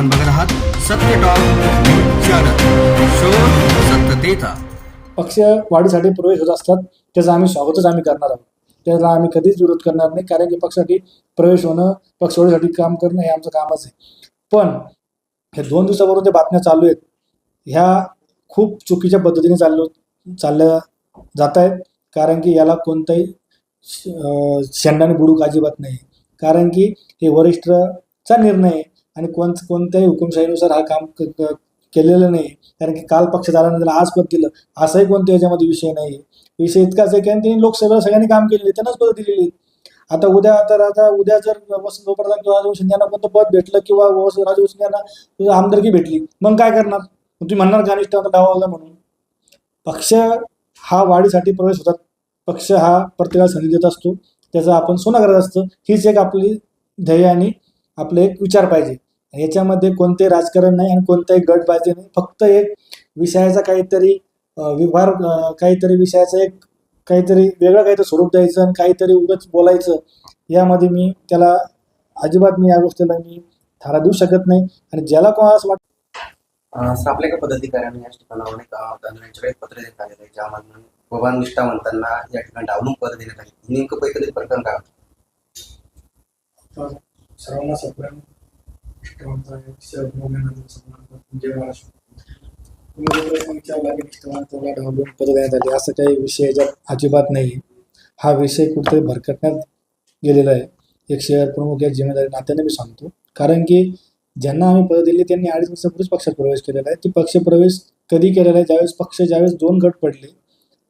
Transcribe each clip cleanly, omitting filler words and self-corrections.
आपण बघत आहात सत्य टॉक न्यूज चॅनल, शोध सत्यतेचा. पक्ष वाढीसाठी प्रवेश होत असतात त्याचं आम्ही स्वागतच करणार आहोत. त्याला आम्ही कधीच विरोध करणार नाही, कारण की पक्षासाठी प्रवेश होणं, पक्ष वाढीसाठी काम करणं हे आमचं कामच आहे. पण हे 2 दिवसावरून जे बातम्या चालू आहेत ह्या खूप चुकीच्या पद्धतीने चालल्या जात आहेत. कारण की याला कोणताही शेंडाने बुडूक अजिबात नाही, कारण की हे वरिष्ठचा निर्णय आहे आणि कोणत्याही हुकुमशाहीनुसार हा काम केलेलं नाही. कारण की काल पक्ष झाल्यानंतर आज पद दिलं असाही कोणत्या याच्यामध्ये विषय नाही. विषय इतकाच आहे की त्यांनी लोकसभेला सगळ्यांनी काम केलेले, त्यांनाच पद दिलेली. आता उद्या जर वसंत प्रधान किंवा राजू शिंदे यांना कोणतं पद भेटलं किंवा राजू शिंदे यांना आमदारकी भेटली, मग काय करणार? तुम्ही म्हणणार का निष्ठावंत डावाला म्हणून? पक्ष हा वाढीसाठी प्रवेश होतात, पक्ष हा प्रत्येकाला संधी देत असतो, त्याचा आपण सोनं करत असतं. हीच एक आपली ध्येय आणि आपले एक विचार पाहिजे. याच्यामध्ये कोणते राजकारण नाही आणि कोणताही गटबाजी नाही. फक्त एक विषयाचा काहीतरी विभाग, काहीतरी विषयाचं एक काहीतरी वेगळं काहीतरी स्वरूप द्यायचं आणि काहीतरी उगाच बोलायचं, यामध्ये मी त्याला अजिबात या गोष्टीला मी थारा देऊ शकत नाही. आणि ज्याला कोणाला असं वाटतं सर, आपल्या एका पदाधिकाऱ्यांनी या ठिकाणावर यांच्याकडे पत्र देण्यात आलेलं आहे, ज्यामधून बाबा निष्ठावंतांना या ठिकाणी डावलून पद देण्यात आले. नेमकं पैकी प्रकरण काय होतं? सर्वांना सगळ्यांना पद देण्यात आले असं काही विषय याच्यात अजिबात नाही. हा विषय कुठेतरी भरकटण्यात गेलेला आहे. एक शहर प्रमुख या जिम्मेदारी नात्याने मी सांगतो, कारण की ज्यांना आम्ही पद दिली त्यांनी 2.5 वर्षापूर्वीच पक्षात प्रवेश केलेला आहे. ती पक्ष प्रवेश कधी केलेला आहे? ज्यावेळेस 2 गट पडले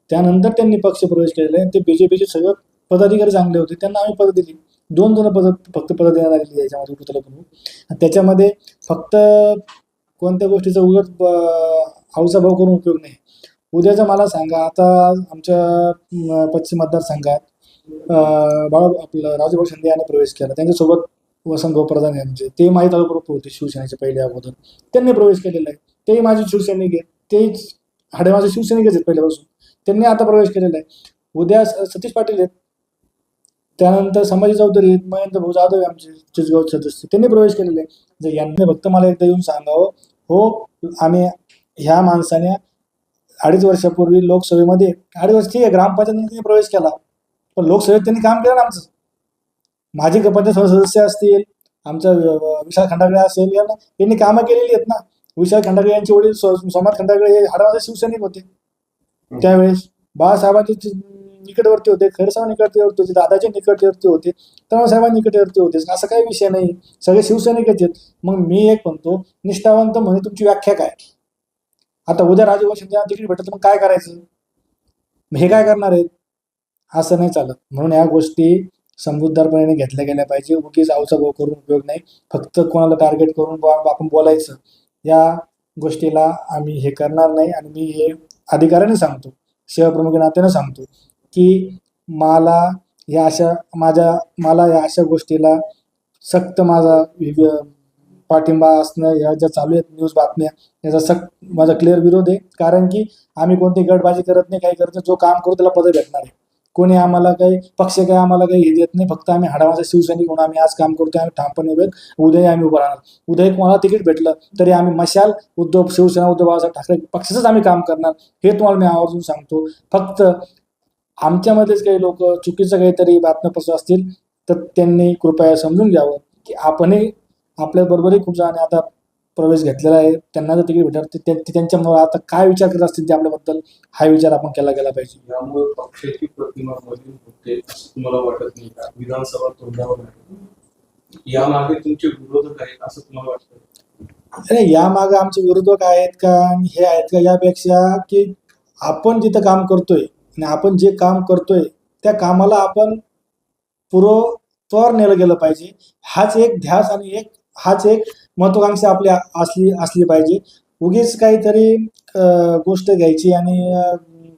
त्यानंतर त्यांनी पक्ष प्रवेश केलेला आहे. ते बीजेपीचे सगळं पदाधिकारी चांगले होते, त्यांना आम्ही पद दिली. 2 जण फक्त पद देण्यात आलेली याच्यामध्ये कुठला प्रमुख. त्याच्यामध्ये फक्त कोणत्या गोष्टीचा उगाच आऊचा भाव करून उपयोग नाही. उद्याचं मला सांगा, आता आमच्या पश्चिम मतदारसंघात आपलं राजूभाऊ शिंदे यांनी प्रवेश केला, त्यांच्यासोबत वसंत प्रधान यांचे ते माझे तालुका होते शिवसेनेचे पहिले अगोदर, त्यांनी प्रवेश केलेला आहे. तेही माझे शिवसैनिक आहेत, तेच माझे शिवसैनिकच आहेत पहिल्यापासून, त्यांनी आता प्रवेश केलेला आहे. उद्या सतीश पाटील आहेत, त्यानंतर संभाजी चौधरी आहेत, महेंद्र भाऊ जाधव आहे आमचे चिचगाव सदस्य, त्यांनी प्रवेश केलेला आहे. जर यांनी फक्त मला एकदा येऊन सांगावं, हो आम्ही ह्या माणसाने 2.5 वर्षापूर्वी लोकसभेमध्ये 2.5 वर्ष ठीक आहे ग्रामपंचायतीने प्रवेश केला, पण लोकसभेत त्यांनी काम केलं ना आमचं. माझे पंचायत सदस्य असतील, आमचा विशाल खंडागळे असेल, यांनी कामं केलेली आहेत ना. विशाल खंडागळे यांचे वडील सोमनाथ खंडागळे हे हाडावाचे शिवसैनिक होते त्यावेळेस. बाळासाहेबांचे निकटवर्ती होते, खैरसाहेब निकटवर्ती होते, दादाचे निकटवर्ती होते, तळसाहेबांनी निकटवर्ती होते. असा काही विषय नाही, सगळे शिवसैनिकच आहेत. मग मी एक म्हणतो, निष्ठावंत म्हणजे तुमची व्याख्या काय? आता उद्या राजूभाऊ शिंदे तिकीट भेटत मग काय करायचं? हे काय करणार आहेत? असं नाही चालत. म्हणून या गोष्टी समजूतदारपणे घेतल्या गेल्या पाहिजे. उगीच आऊचा भाव करून उपयोग नाही. फक्त कोणाला टार्गेट करून आपण बोलायचं, या गोष्टीला आम्ही हे करणार नाही. आणि मी हे अधिकाऱ्याने सांगतो, शहरप्रमुख नात्याने सांगतो की मला या अशा गोष्टीला सक्त माझा पाठिंबा असणं, या ज्या चालू आहेत न्यूज बातम्या, याचा सक्त माझा क्लिअर विरोध आहे. कारण की आम्ही कोणती गटबाजी करत नाही, काही करत नाही. जो काम करू त्याला पद भेटणार आहे. कोणी आम्हाला काही पक्ष काय आम्हाला काही हे देत नाही. फक्त आम्ही हाडावाचा शिवसैनिक म्हणून आम्ही आज काम करतोय. आम्ही ठामपणे उभे, उद्याही आम्ही उभं राहणार. उद्याही कोणाला तिकीट भेटलं तरी आम्ही मशाल शिवसेना उद्धव बाळासाहेब ठाकरे पक्षाचंच आम्ही काम करणार, हे तुम्हाला मी आवर्जून सांगतो. फक्त आमच्यामध्येच काही लोक चुकीचं काहीतरी बातम्या पसरवत असतील तर त्यांनी कृपया समजून घ्यावं की आपणही आपल्याबरोबरही खूप जणांनी आता प्रवेश घेतलेला आहे. त्यांना जर तिकीट भेटत त्यांच्यामुळे आता काय विचार करत असतील ते आपल्याबद्दल, हा विचार आपण केला गेला पाहिजे. यामुळे पक्षाची प्रतिमा मलिन होते असं तुम्हाला वाटत नाही का? विधानसभा तोंडावर आहे, यामागे तुमचे विरोधक आहेत असं तुम्हाला वाटतं? अरे यामागे आमचे विरोधक आहेत का हे आहेत का, यापेक्षा की आपण जिथं काम करतोय आणि आपण जे काम करतोय त्या कामाला आपण पूर्वत्वावर नेलं गेलं पाहिजे. हाच एक ध्यास आणि हाच एक महत्वाकांक्षा आपल्या असली पाहिजे. उगीच काहीतरी गोष्ट घ्यायची आणि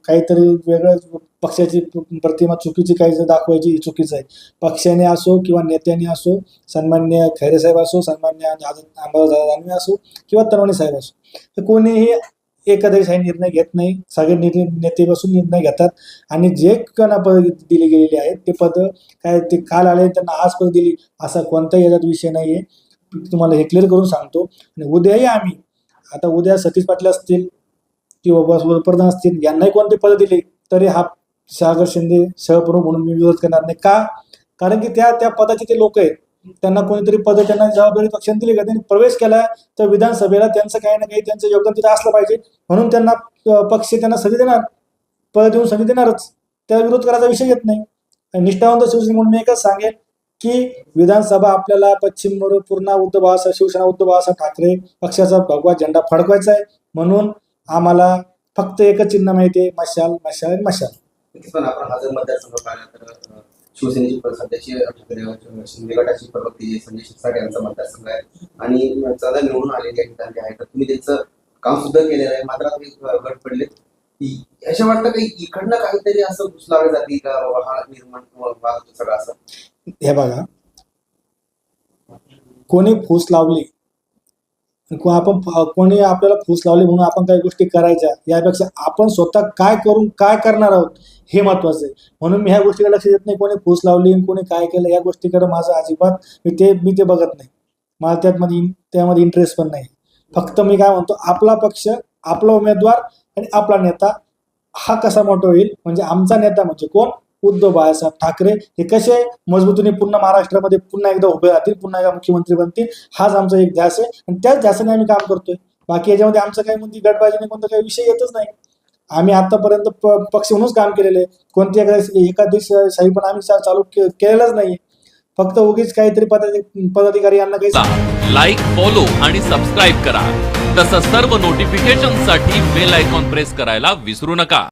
काहीतरी वेगळं पक्षाची प्रतिमा चुकीची काही दाखवायची, चुकीचं आहे. पक्षाने असो किंवा नेत्याने असो, सन्मान्य खैरेसाहेब असो, सन्मान्य अंबादास दानवे असो किंवा तनवणे साहेब असो, तर कोणीही एखाद्या निर्णय घेत नाही. सगळे नेते बसून निर्णय घेतात आणि जे कोणा पद दिली गेलेली आहेत ते पद काय ते काल आले त्यांना आज पद दिली असा कोणताही याच्यात विषय नाही आहे. तुम्हाला हे क्लिअर करून सांगतो. आणि उद्याही आम्ही, आता उद्या सतीश पाटील असतील किंवा प्रधान असतील, यांनाही कोणते पद दिले तरी हा सागर शिंदे सहप्रमुख म्हणून मी विरोध करणार नाही. का? कारण की त्या पदाचे ते लोक आहेत, त्यांना कोणीतरी पद, त्यांना जबाबदारी पक्षाने दिली का, त्यांनी प्रवेश केला तर विधानसभेला त्यांचं काही ना काही त्यांचं योगदान तिथं असलं पाहिजे, म्हणून त्यांना पक्ष त्यांना संधी देणार, पद देऊन संधी देणारच. त्याला विरोध करायचा विषय येत नाही. आणि निष्ठावंत शिवसेना म्हणून मी एकच सांगेन की विधानसभा आपल्याला पश्चिम पूर्ण उद्धव बाळासाहेब, शिवसेना उद्धव बाळासाहेब ठाकरे पक्षाचा भगवा झेंडा फडकवायचा आहे. म्हणून आम्हाला फक्त एकच चिन्ह माहिती आहे, मशाल मशाल मशाल. नक्कीच. पण आपण हा जर मतदारसंघ पाहिला तर शिवसेनेची सध्याची शिंदे गटाची प्रवक्ते संजय शिरसाट यांचा मतदारसंघ आहे आणि सध्या निवडून आलेले ठिकाणी आहे, तर तुम्ही त्यांचं काम सुद्धा केलेलं आहे. मात्र आता गट पडले, अशा वाटतं काही इकडनं काहीतरी असं घुस लावली जाते का बाबा हा निर्माण सगळं असं. हे बघा, कोणी फूस लावली, कोणी आपल्याला फूस लावली म्हणून आपण काही गोष्टी करायच्या, यापेक्षा आपण स्वतः काय करून काय करणार आहोत हे महत्वाचं आहे. म्हणून मी ह्या गोष्टीकडे लक्ष देत नाही, कोणी फूस लावली कोणी काय केलं या गोष्टीकडे माझं अजिबात मी ते बघत नाही. मला त्यामध्ये इंटरेस्ट पण नाही. फक्त मी काय म्हणतो, आपला पक्ष, आपला उमेदवार आणि आपला नेता हा कसा मोठा होईल, म्हणजे आमचा नेता म्हणजे कोण, उद्धव बाळासाहेब ठाकरे, हे कसे मजबूतीने पूर्ण महाराष्ट्रामध्ये पुन्हा एकदा उभे राहतील, पुन्हा एकदा मुख्यमंत्री बनतील, हाच आमचा एक ध्यास आहे आणि त्याच ध्यासाने आम्ही काम करतोय. बाकी याच्यामध्ये आमचं काही म्हणजे गटबाजीने कोणता काही विषय येतच नाही. आम्ही आतापर्यंत पक्ष म्हणूनच काम केलेलं आहे. कोणती एकाधिशाही पण आम्ही चालू केलेलंच नाही. फक्त उगीच काहीतरी पदाधिकारी यांना काही लाईक, फॉलो आणि सबस्क्राईब करा. तसंच सर्व नोटिफिकेशनसाठी बेल आयकॉन प्रेस करायला विसरू नका.